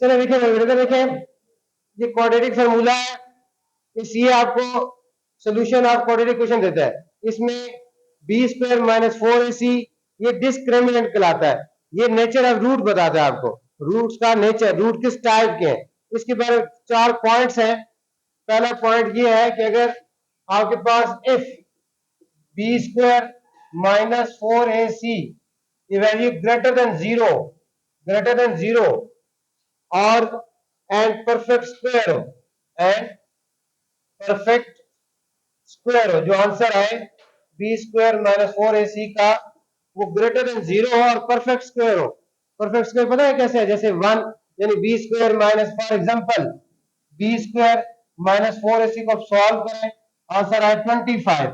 चलो देखें ये क्वाड्रेटिक फार्मूला है, ये आपको सोल्यूशन ऑफ क्वाड्रेटिक क्वेश्चन देता है। इसमें बी स्क्वायर माइनस 4ac ये डिस्क्रिमिनेंट कहलाता है। ये नेचर ऑफ रूट बताता है आपको, रूट्स का नेचर, रूट किस टाइप के हैं। इसके बारे में 4 पॉइंट्स हैं। पहला पॉइंट ये है कि अगर आपके पास if B square minus 4ac ये वैल्यू ग्रेटर देन जीरो और एंड परफेक्ट स्क्वायर हो, एंड परफेक्ट स्क्वायर हो, जो आंसर है बी स्क्वायर माइनस 4ac का वो ग्रेटर देन जीरो हो और परफेक्ट स्क्वायर हो। परफेक्ट स्क्वायर पता है कैसे है, जैसे 1 यानी B square minus, for example B square minus 4ac को सॉल्व करें, आंसर आए 25।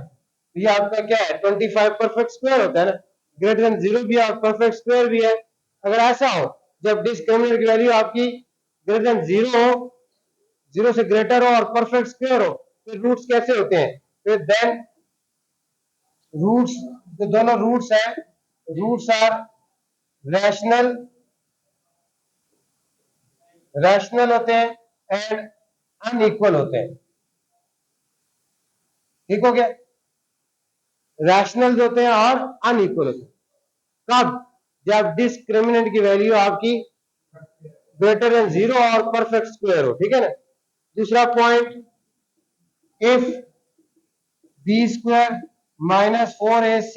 ये आपका क्या है 25 परफेक्ट स्क्वायर होता है ना, ग्रेटर देन जीरो भी है और परफेक्ट स्क्वायर भी है। अगर ऐसा हो जब डिस्क्रिमिनेंट की वैल्यू आपकी ग्रेटर देन जीरो हो, जीरो से ग्रेटर हो और परफेक्ट स्क्वायर हो, फिर रूट्स कैसे होते हैं, फिर देन रूट्स, जो दोनों रूट्स हैं, रूट्स आर रैशनल होते हैं एंड अनइक्वल होते हैं। ठीक हो गया, रैशनल होते हैं और अनइक्वल होते हैं। कब, जब डिस्क्रिमिनेंट की वैल्यू आपकी ग्रेटर देन जीरो और परफेक्ट स्क्वायर हो। ठीक है ना। दूसरा point, if B square minus 4ac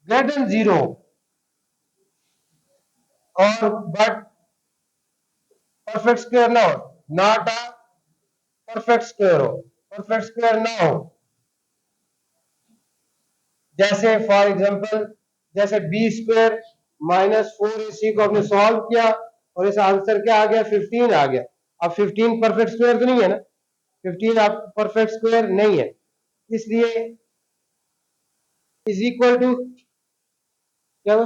greater than zero और बट परफेक्ट स्क्वायर ना हो, नॉट अ परफेक्ट स्क्वायर हो, परफेक्ट स्क्वायर ना हो, जैसे फॉर एग्जांपल जैसे बी स्क्वायर माइनस 4ac को आपने सॉल्व किया और इस आंसर क्या आ गया 15 आ गया। अब 15 परफेक्ट स्क्वायर तो नहीं है ना, 15 आप परफेक्ट स्क्वायर नहीं है, इसलिए इज इक्वल टू क्या,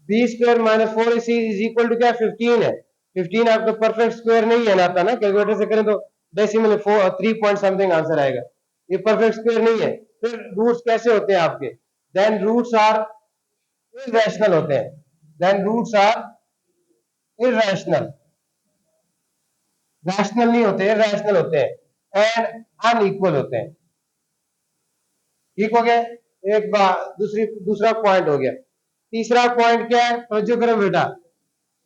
B square minus 4ac is equal to क्या 15 है। 15 आपका परफेक्ट स्क्वायर नहीं है ना, आता ना, कैलकुलेटर से करें तो डेसिमल 3 पॉइंट समथिंग आंसर आएगा, ये परफेक्ट स्क्वायर नहीं है। फिर रूट्स कैसे होते हैं आपके, देन रूट्स आर इररेशनल होते हैं, then roots are irrational, rational नहीं होते, इररेशनल होते हैं एंड अनइक्वल होते हैं। ठीक हो गया, एक बार दूसरा पॉइंट हो गया। तीसरा पॉइंट क्या है, तवज्जो करो बेटा,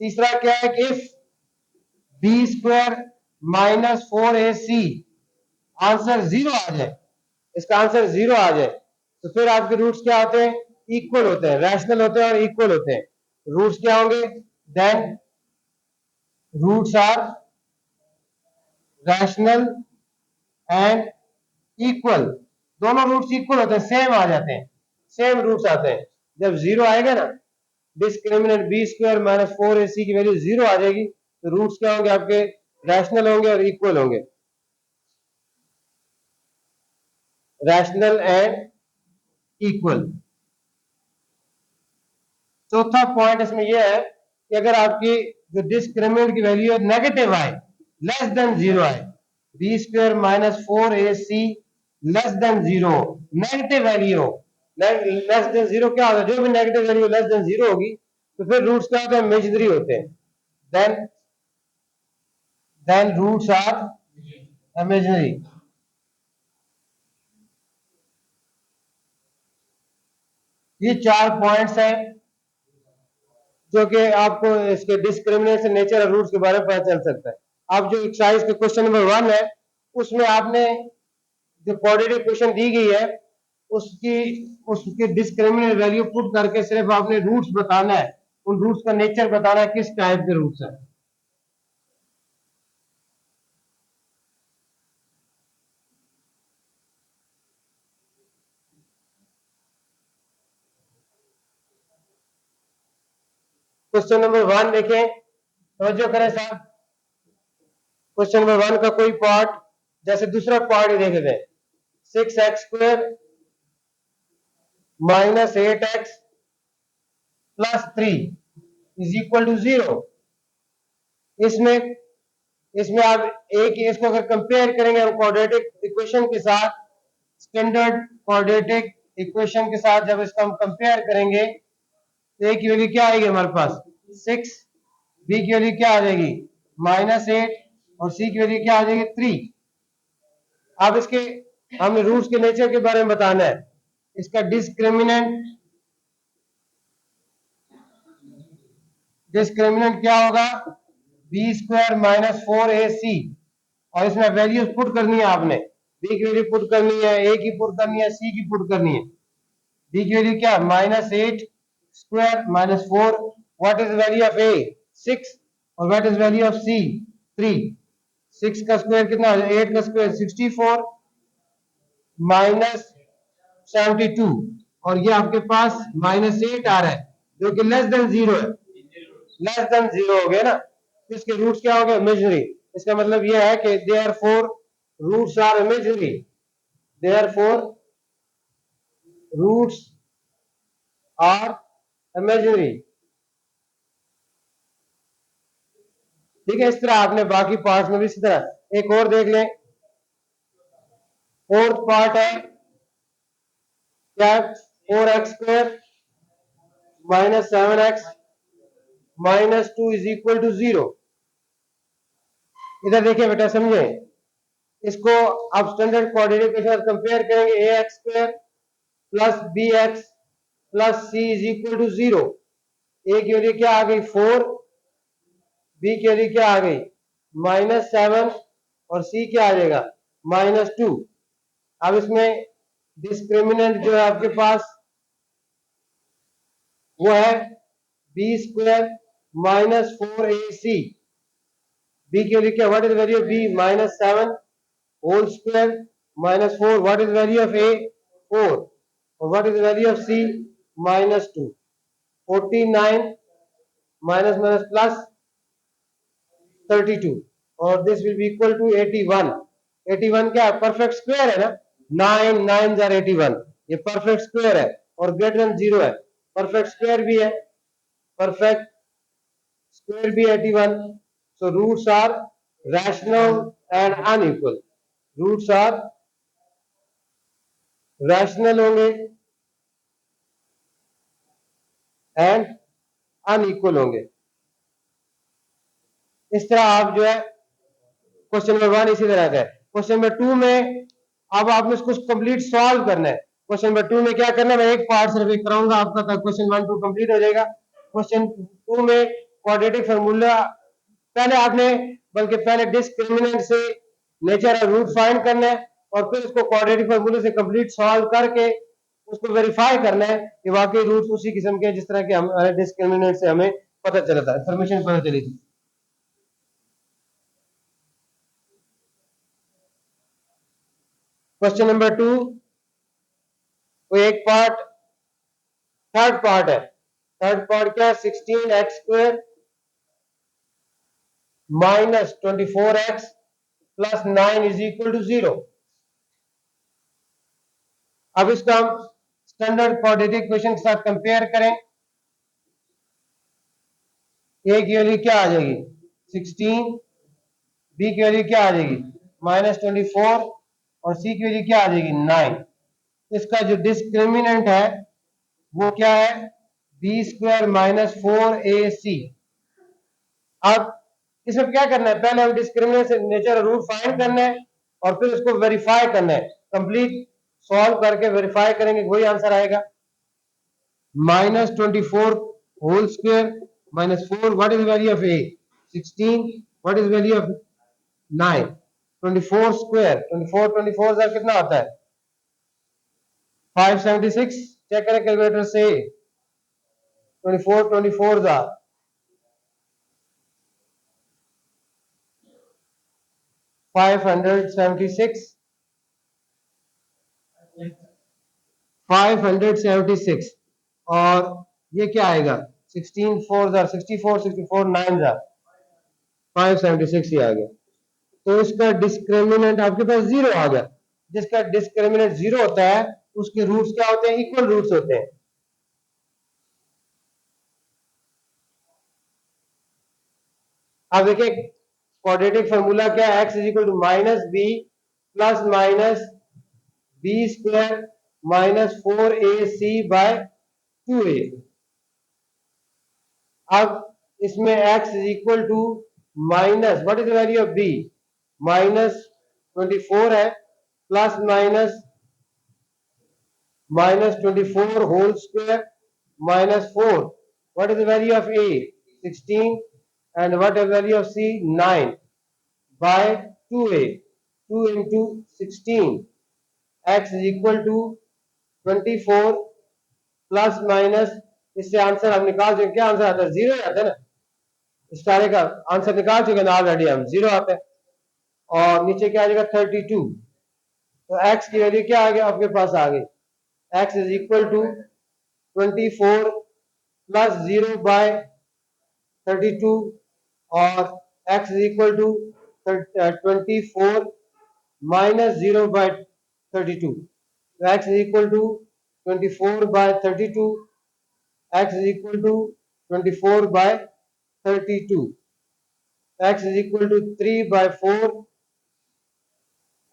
तीसरा क्या है कि if B square minus 4ac answer zero आ जाए, इसका आंसर जीरो आ जाए, तो फिर आपके रूट्स क्या होते हैं, इक्वल होते हैं, रैशनल होते हैं और इक्वल होते हैं। रूट्स क्या होंगे, then roots are rational and equal, दोनों रूट्स इक्वल होते हैं, सेम आ जाते हैं, सेम रूट्स आते हैं। जब जीरो आएगा ना, discriminant B square minus 4ac की वैल्यू जीरो आ जाएगी, तो रूट्स क्या होंगे आपके, रैशनल होंगे और इक्वल होंगे, रैशनल एंड इक्वल। चौथा पॉइंट इसमें यह है कि अगर आपकी जो डिस्क्रिमिनेंट की वैल्यू है नेगेटिव आए, लेस देन जीरो आए, B square minus 4ac less than zero, negative value हो, लेस देन जीरो क्या होगा, जो भी negative value less than zero होगी, तो फिर रूट्स क्या होते हैं, इमेजिनरी होते हैं, देन रूट्स आर इमेजिनरी। ये 4 पॉइंट्स हैं जो कि आपको इसके डिस्क्रिमिनेशन नेचर और रूट्स के बारे में पता चल सकता है। आप जो एक्सरसाइज के क्वेश्चन नंबर 1 है, उसमें आपने जो क्वाड्रेटिक क्वेश्चन दी गई है उसकी उसकी डिस्क्रिमिनेंट वैल्यू पुट करके सिर्फ आपने रूट्स बताना है, उन रूट्स का नेचर बताना है, किस टाइप के रूट्स है। क्वेश्चन नंबर 1 देखें, तवज्जो करें साहब। क्वेश्चन नंबर 1 का कोई पार्ट, जैसे दूसरा पार्ट ही देख लेते हैं, 6x² minus 8x plus 3 is equal to 0। इसमें इसमें आप एक इसको अगर कंपेयर करेंगे हम क्वाड्रेटिक इक्वेशन के साथ, स्टैंडर्ड क्वाड्रेटिक इक्वेशन के साथ जब इसको हम कंपेयर करेंगे, तो ए की वैल्यू क्या आएगी हमारे पास 6, बी की वैल्यू क्या आ जाएगी -8 और c की वैल्यू क्या आ जाएगी 3। अब इसके हमने रूट्स के नेचर के बारे में बताना है। इसका डिस्क्रिमिनेंट क्या होगा, b² - 4ac, और इसमें वैल्यूज पुट करनी है आपने। b की वैल्यू पुट करनी है, a की पुट करनी है, c की पुट करनी है। b की वैल्यू क्या, -8² - 4, what is value of a 6, और what is value of c 3। 6 का स्क्वायर कितना हो जाएगा, 8 का स्क्वायर 64 -72, और ये आपके पास -8 आ रहा है जो कि लेस देन 0 है, लेस देन 0 हो गया ना, तो इसके रूट्स क्या हो गए, इमेजिनरी। इसका मतलब यह है कि therefore roots are imaginary, therefore roots are imaginary. ठीक है, इस तरह आपने बाकी पार्ट्स में भी इसी तरह एक और देख लें। फोर्थ पार्ट है क्या, 4x² - 7x - 2 = 0। इधर देखिए बेटा, समझे इसको। आप स्टैंडर्ड कोऑर्डिनेट के साथ कंपेयर करेंगे, ax² + bx + c = 0। a की वैल्यू क्या आ गई 4, b की वैल्यू क्या आ गई -7, और c क्या आ जाएगा -2। अब इसमें डिस्क्रिमिनेंट जो है आपके पास वो है b² - 4ac। b की वैल्यू क्या, what is value of b -7 whole square -4, what is value of a 4, और what is value of c -2। 49 minus minus plus 32, और this will be equal to 81। 81 क्या है, परफेक्ट स्क्वायर है ना, 9 9 jar 81, ये perfect square है और ग्रेटर देन 0 है। परफेक्ट स्क्वायर भी है, परफेक्ट स्क्वायर भी 81। So roots are rational and unequal, roots are rational होंगे एंड अनइक्वल होंगे। इस तरह आप जो है क्वेश्चन नंबर 1 इसी तरह का है। क्वेश्चन नंबर 2 में अब आपने इसको कंप्लीट सॉल्व करना है। क्वेश्चन नंबर 2 में क्या करना है, मैं एक पार्ट सिर्फ एक कराऊंगा आपका, तक क्वेश्चन 1 2 कंप्लीट हो जाएगा। क्वेश्चन 2 में क्वाड्रेटिक फार्मूला पहले आपने, बल्कि पहले डिस्क्रिमिनेंट से नेचर और रूट फाइंड करना है, और फिर उसको क्वाड्रेटिक फार्मूले से कंप्लीट सॉल्व करके उसको वेरीफाई करना है कि वाकई रूट्स उसी किस्म के जिस तरह के हमारे डिस्क्रिमिनेंट से हमें पता चला था, इंफॉर्मेशन पता चली थी। क्वेश्चन नंबर 2 वो एक पार्ट, थर्ड पार्ट है। थर्ड पार्ट क्या है, 16x² - 24x + 9 = 0। अब इसका हम स्टैंडर्ड क्वाड्रेटिक इक्वेशन के साथ कंपेयर करें। a की वैल्यू क्या आ जाएगी 16, b की वैल्यू क्या आ जाएगी -24, और c की वैल्यू क्या आ जाएगी 9। इसका जो डिस्क्रिमिनेंट है वो क्या है, b² - 4ac। अब इसमें क्या करना है, पहले हम डिस्क्रिमिनेंट से नेचर और रूट फाइंड करना है, और फिर उसको वेरीफाई करना है। कंप्लीट सॉल्व करके वेरीफाई करेंगे, वही आंसर आएगा। -24 whole square -4, what is value of a 16, व्हाट इज वैल्यू ऑफ 9 24 स्क्वायर 24 सर कितना आता है 576। चेक करें कैलकुलेटर से, 24 जार 576 576, और ये क्या आएगा 16 4 जार 64 64 9 जार 576 ही आ गया। तो इसका डिस्क्रिमिनेंट आपके पास 0 आ गया। जिसका डिस्क्रिमिनेंट 0 होता है उसके रूट्स क्या होते हैं, इक्वल रूट्स होते हैं। अब देखिए क्वाड्रेटिक फार्मूला क्या है, x = -b ± b² - 4ac/2a। अब इसमें x = minus what is the value of b, -24 है, plus minus 24 whole square -4, what is the value of a, 16, and what is the value of c, 9 by 2a, 2 into 16, x is equal to 24 plus minus, इससे answer हम निकाल चुके, क्या answer आता है, zero आता है ना, इस सारे का आंसर निकाल चुके ना ऑलरेडी हम, जीरो आता है। और नीचे क्या आ जाएगा 32, तो x की वैल्यू क्या आ गया आपके पास आ गई, x is equal to 24 plus 0 by 32 और x is equal to 24 minus 0 by 32, तो x is equal to 24 by 32, x is equal to 24 by 32, x is equal to 3 by 4,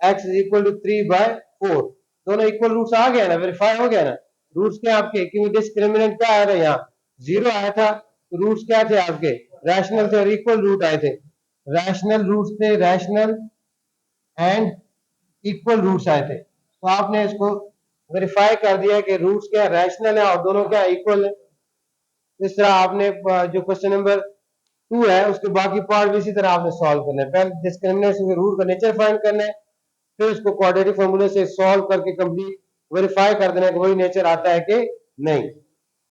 x is equal to 3 by 4, दोनों equal roots आ गए ना, verify हो गया ना, roots क्या आपके, क्योंकि डिस्क्रिमिनेंट क्या आया था, यहाँ जीरो आया था, तो रूट्स क्या थे आपके, रैशनल थे और इक्वल रूट आए थे, रैशनल रूट्स थे, रैशनल एंड इक्वल रूट्स आए थे, तो आपने इसको वेरीफाई कर दिया कि रूट्स क्या रैशनल है और दोनों क्या इक्वल है। इस तरह आपने जो क्वेश्चन नंबर 2 है उसके बाकी पार्ट भी इसी तरह आपने सॉल्व करना है, पहले डिस्क्रिमिनेंट से रूट का नेचर फाइंड करना है, फिर उसको क्वाड्रेटिक फॉर्मूले से सॉल्व करके कंप्लीट वेरीफाई कर देना है कि वही नेचर आता है कि नहीं।